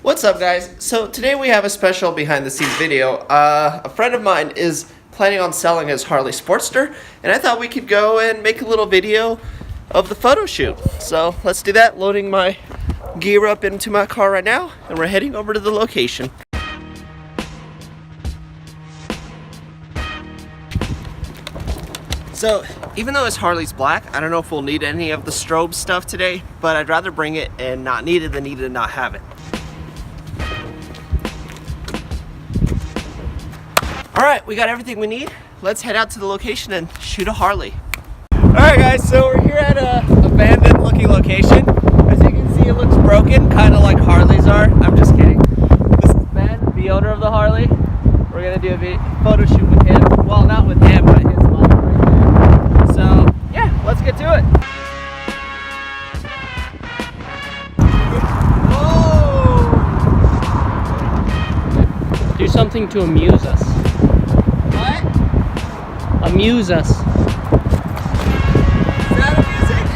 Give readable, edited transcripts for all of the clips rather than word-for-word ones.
What's up, guys? So today we have a special behind the scenes video. A friend of mine is planning on selling his Harley Sportster, and I thought we could go and make a little video of the photo shoot. So let's do that, loading my gear up into my car right now, and we're heading over to the location. So even though his Harley's black, I don't know if we'll need any of the strobe stuff today, but I'd rather bring it and not need it than need it and not have it. Alright, we got everything we need. Let's head out to the location and shoot a Harley. Alright guys, so we're here at a abandoned looking location. As you can see, it looks broken, kind of like Harleys are. I'm just kidding. This is Ben, the owner of the Harley. We're going to do a photo shoot with him. Well, not with him, but his mom right there. So, yeah, let's get to it. Whoa! Do something to amuse us. Amuse us. Is that amusing?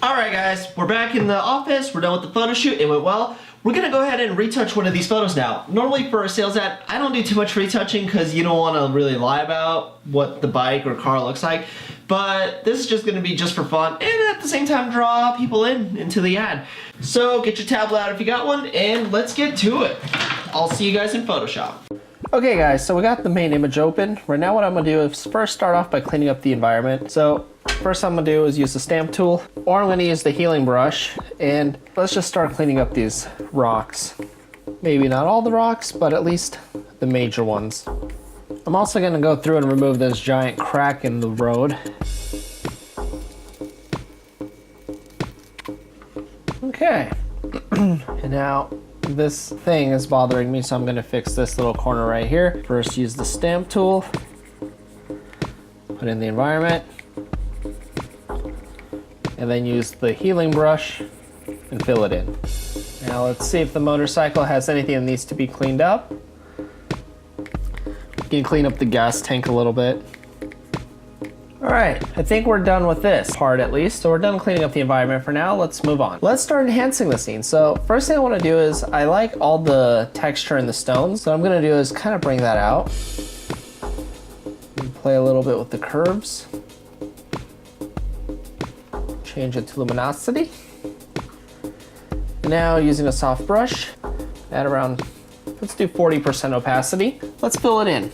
Alright guys, we're back in the office, we're done with the photo shoot, it went well. We're gonna go ahead and retouch one of these photos now. Normally for a sales ad, I don't do too much retouching because you don't want to really lie about what the bike or car looks like. But this is just gonna be just for fun and at the same time draw people into the ad. So get your tablet out if you got one and let's get to it. I'll see you guys in Photoshop. Okay guys, so we got the main image open. Right now what I'm gonna do is first start off by cleaning up the environment. So first I'm gonna do is use the stamp tool, or I'm gonna use the healing brush, and let's just start cleaning up these rocks. Maybe not all the rocks, but at least the major ones. I'm also gonna go through and remove this giant crack in the road. Okay, and now this thing is bothering me, so I'm gonna fix this little corner right here. First use the stamp tool, put in the environment, and then use the healing brush and fill it in. Now let's see if the motorcycle has anything that needs to be cleaned up. You can clean up the gas tank a little bit. All right, I think we're done with this part at least. So we're done cleaning up the environment for now. Let's move on. Let's start enhancing the scene. So first thing I want to do is I like all the texture in the stones. So what I'm going to do is kind of bring that out. And play a little bit with the curves. Change it to luminosity. Now using a soft brush, add around, let's do 40% opacity. Let's fill it in.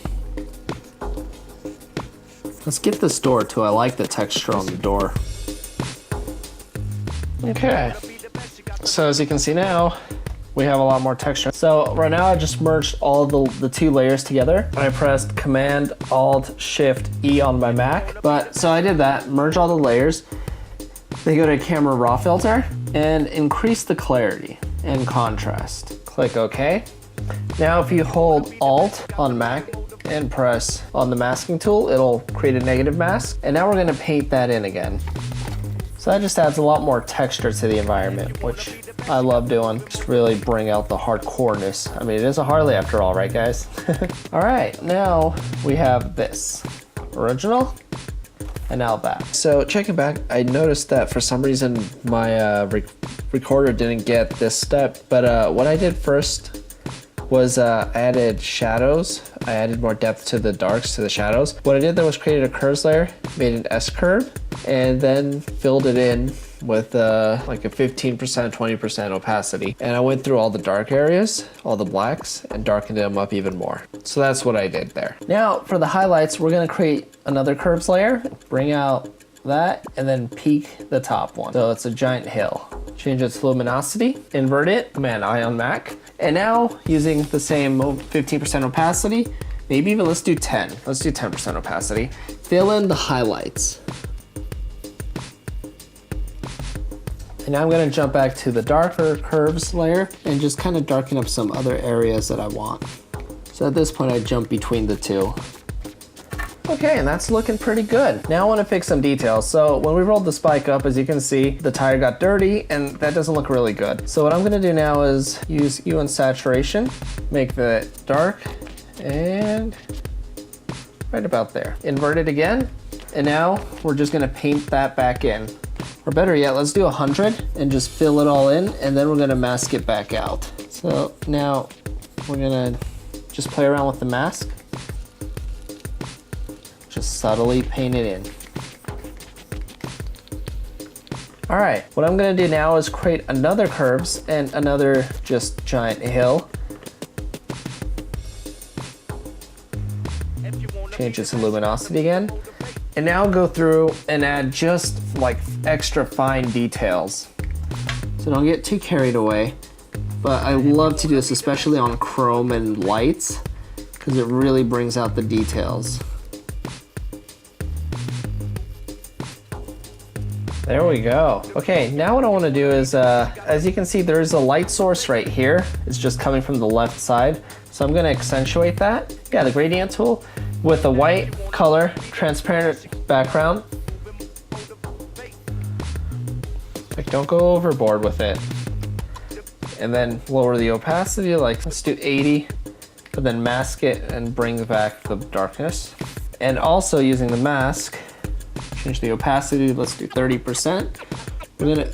Let's get this door too. I like the texture on the door. Okay. So as you can see now, we have a lot more texture. So right now I just merged all the two layers together. I pressed Command Alt Shift E on my Mac. So I did that, merge all the layers. Then go to Camera Raw Filter and increase the clarity and contrast. Click OK. Now if you hold Alt on Mac and press on the masking tool, it'll create a negative mask. And now we're gonna paint that in again. So that just adds a lot more texture to the environment, which I love doing. Just really bring out the hardcoreness. I mean, it is a Harley after all, right guys? All right, now we have this. Original, and now that. So checking back, I noticed that for some reason my recorder didn't get this step, but what I did first was added shadows. I added more depth to the darks, to the shadows. What I did though was created a curves layer, made an S curve, and then filled it in with like a 15%, 20% opacity. And I went through all the dark areas, all the blacks, and darkened them up even more. So that's what I did there. Now for the highlights, we're gonna create another curves layer, bring out that, and then peak the top one. So it's a giant hill. Change its luminosity, invert it, Command I on Mac. And now using the same 15% opacity, maybe even let's do 10. Let's do 10% opacity. Fill in the highlights. And now I'm gonna jump back to the darker curves layer and just kind of darken up some other areas that I want. So at this point I jump between the two. Okay, and that's looking pretty good. Now I want to fix some details. So when we rolled this bike up, as you can see, the tire got dirty and that doesn't look really good. So what I'm gonna do now is use hue and saturation, make the dark and right about there. Invert it again, and now we're just gonna paint that back in. Or better yet, let's do 100 and just fill it all in, and then we're gonna mask it back out. So now we're gonna just play around with the mask. Just subtly paint it in. All right, what I'm gonna do now is create another curves and another just giant hill. Change its luminosity again. And now go through and add just like extra fine details. So don't get too carried away, but I love to do this especially on chrome and lights because it really brings out the details. There we go. Okay, now what I want to do is, as you can see, there's a light source right here. It's just coming from the left side. So I'm going to accentuate that. Yeah, the gradient tool with a white color, transparent background. Like, don't go overboard with it. And then lower the opacity, like let's do 80, but then mask it and bring back the darkness. And also using the mask, change the opacity, let's do 30%. We're gonna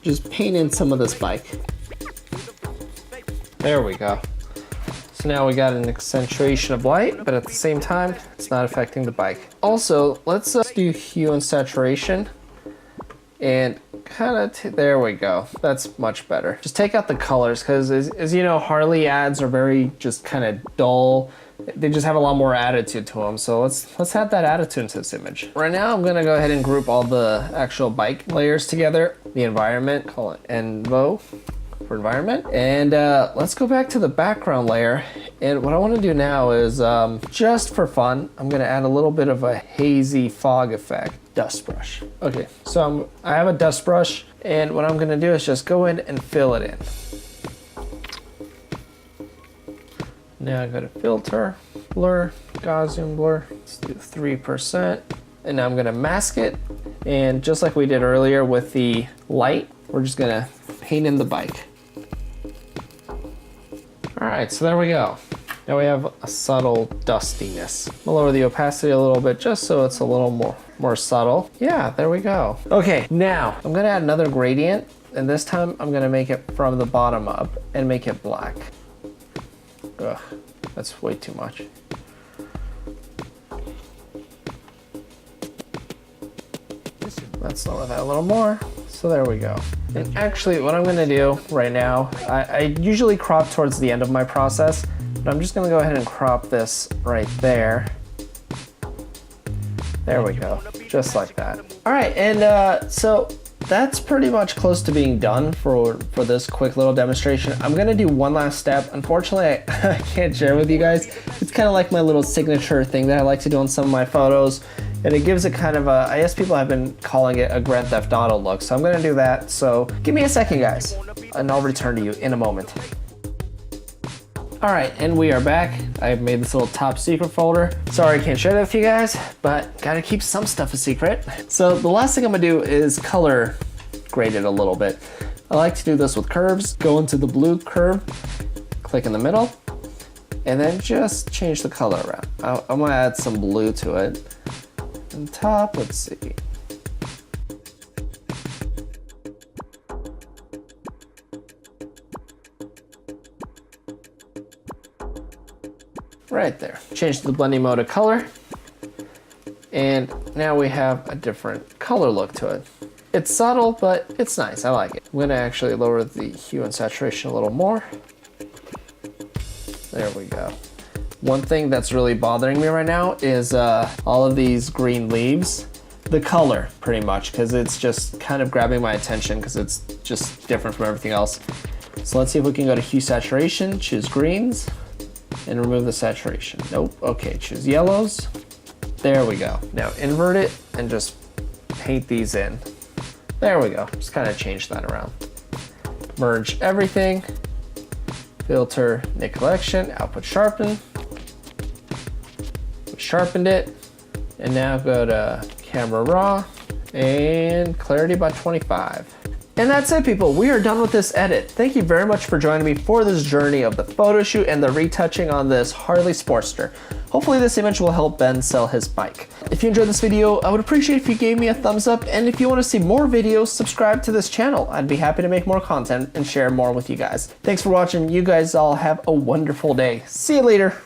just paint in some of this bike. There we go. So now we got an accentuation of light, but at the same time, it's not affecting the bike. Also, let's do hue and saturation and kind of, there we go. That's much better. Just take out the colors because as you know, Harley ads are very just kind of dull. They just have a lot more attitude to them. So let's add that attitude into this image. Right now, I'm gonna go ahead and group all the actual bike layers together. The environment, call it Envo for environment. And let's go back to the background layer. And what I wanna do now is, just for fun, I'm gonna add a little bit of a hazy fog effect. Dust brush. Okay, so I have a dust brush, and what I'm gonna do is just go in and fill it in. Now I go to filter, blur, Gaussian blur. Let's do 3%. And now I'm gonna mask it. And just like we did earlier with the light, we're just gonna paint in the bike. All right, so there we go. Now we have a subtle dustiness. I'll lower the opacity a little bit just so it's a little more subtle. Yeah, there we go. Okay, now I'm gonna add another gradient, and this time I'm gonna make it from the bottom up and make it black. Ugh, that's way too much. Let's lower that a little more. So there we go. And actually what I'm gonna do right now, I usually crop towards the end of my process, but I'm just gonna go ahead and crop this right there. There we go, just like that. All right, and so that's pretty much close to being done for this quick little demonstration. I'm gonna do one last step. Unfortunately, I can't share with you guys. It's kind of like my little signature thing that I like to do on some of my photos. And it gives it kind of a, I guess people have been calling it a Grand Theft Auto look. So I'm gonna do that. So give me a second, guys, and I'll return to you in a moment. All right, and we are back. I made this little top secret folder. Sorry I can't share that with you guys, but gotta keep some stuff a secret. So the last thing I'm gonna do is color grade it a little bit. I like to do this with curves. Go into the blue curve, click in the middle, and then just change the color around. I'm gonna add some blue to it. On top, let's see. Right there. Change the blending mode to color. And now we have a different color look to it. It's subtle, but it's nice, I like it. I'm gonna actually lower the hue and saturation a little more. There we go. One thing that's really bothering me right now is all of these green leaves. The color, pretty much, because it's just kind of grabbing my attention because it's just different from everything else. So let's see if we can go to hue saturation, choose greens, and remove the saturation. Nope, okay, choose yellows. There we go. Now invert it and just paint these in. There we go, just kind of change that around. Merge everything, filter, Nick collection, output sharpen. We sharpened it, and now go to camera raw and clarity by 25. And that's it, people. We are done with this edit. Thank you very much for joining me for this journey of the photo shoot and the retouching on this Harley Sportster. Hopefully this image will help Ben sell his bike. If you enjoyed this video, I would appreciate if you gave me a thumbs up, and if you want to see more videos, subscribe to this channel. I'd be happy to make more content and share more with you guys. Thanks for watching. You guys all have a wonderful day. See you later.